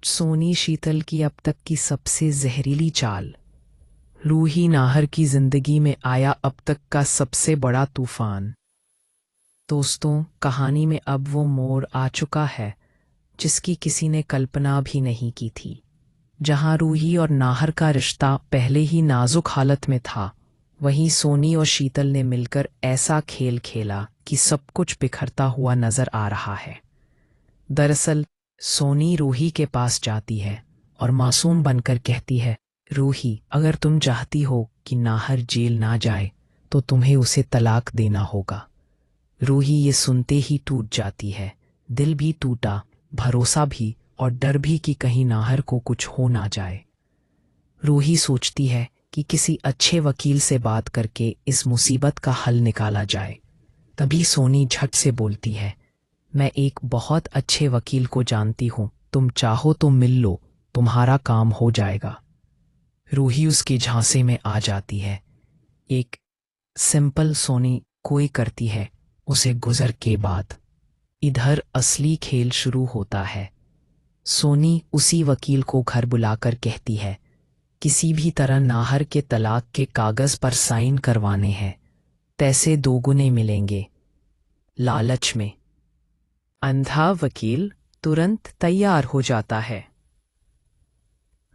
सोनी शीतल की अब तक की सबसे जहरीली चाल। रूही नाहर की जिंदगी में आया अब तक का सबसे बड़ा तूफान। दोस्तों, कहानी में अब वो मोड़ आ चुका है जिसकी किसी ने कल्पना भी नहीं की थी। जहां रूही और नाहर का रिश्ता पहले ही नाजुक हालत में था, वहीं सोनी और शीतल ने मिलकर ऐसा खेल खेला कि सब कुछ बिखरता हुआ नजर आ रहा है। दरअसल सोनी रूही के पास जाती है और मासूम बनकर कहती है, रूही, अगर तुम चाहती हो कि नाहर जेल ना जाए तो तुम्हें उसे तलाक देना होगा। रूही ये सुनते ही टूट जाती है। दिल भी टूटा, भरोसा भी, और डर भी कि कहीं नाहर को कुछ हो ना जाए। रूही सोचती है कि किसी अच्छे वकील से बात करके इस मुसीबत का हल निकाला जाए। तभी सोनी झट से बोलती है, मैं एक बहुत अच्छे वकील को जानती हूं, तुम चाहो तो मिल लो, तुम्हारा काम हो जाएगा। रूही उसके झांसे में आ जाती है। एक सिंपल सोनी कोई करती है उसे गुजर के बाद। इधर असली खेल शुरू होता है। सोनी उसी वकील को घर बुलाकर कहती है, किसी भी तरह नाहर के तलाक के कागज पर साइन करवाने हैं, पैसे दोगुने मिलेंगे। लालच में अंधा वकील तुरंत तैयार हो जाता है।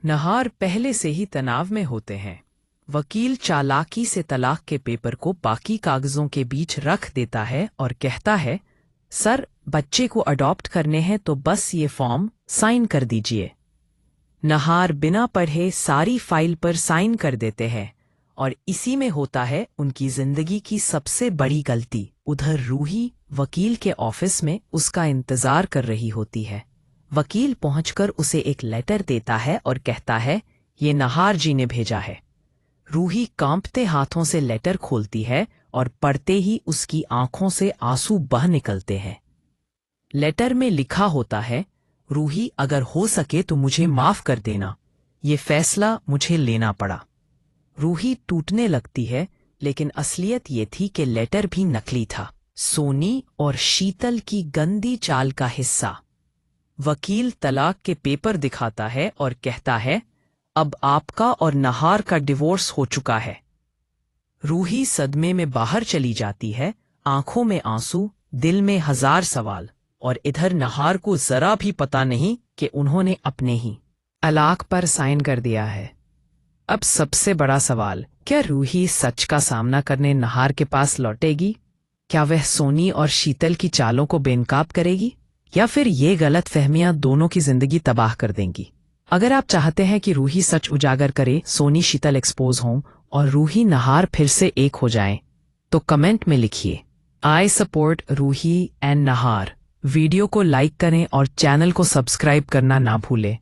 नाहर पहले से ही तनाव में होते हैं। वकील चालाकी से तलाक के पेपर को बाकी कागजों के बीच रख देता है और कहता है, सर, बच्चे को अडॉप्ट करने हैं तो बस ये फॉर्म साइन कर दीजिए। नाहर बिना पढ़े सारी फाइल पर साइन कर देते हैं और इसी में होता है उनकी जिंदगी की सबसे बड़ी गलती। उधर रूही वकील के ऑफिस में उसका इंतजार कर रही होती है। वकील पहुंचकर उसे एक लेटर देता है और कहता है, ये नाहर जी ने भेजा है। रूही कांपते हाथों से लेटर खोलती है और पढ़ते ही उसकी आंखों से आंसू बह निकलते हैं। लेटर में लिखा होता है, रूही, अगर हो सके तो मुझे माफ कर देना, ये फैसला मुझे लेना पड़ा। रूही टूटने लगती है, लेकिन असलियत ये थी कि लेटर भी नकली था। सोनी और शीतल की गंदी चाल का हिस्सा। वकील तलाक के पेपर दिखाता है और कहता है, अब आपका और नाहर का डिवोर्स हो चुका है। रूही सदमे में बाहर चली जाती है, आंखों में आंसू, दिल में हजार सवाल। और इधर नाहर को जरा भी पता नहीं कि उन्होंने अपने ही तलाक पर साइन कर दिया है। अब सबसे बड़ा सवाल, क्या रूही सच का सामना करने नाहर के पास लौटेगी? क्या वह सोनी और शीतल की चालों को बेनकाब करेगी, या फिर ये गलत फहमियां दोनों की जिंदगी तबाह कर देंगी? अगर आप चाहते हैं कि रूही सच उजागर करे, सोनी शीतल एक्सपोज हों और रूही नाहर फिर से एक हो जाएं, तो कमेंट में लिखिए, I support Ruhi and Nahar. Video को लाइक करें और चैनल को सब्सक्राइब करना ना भूलें।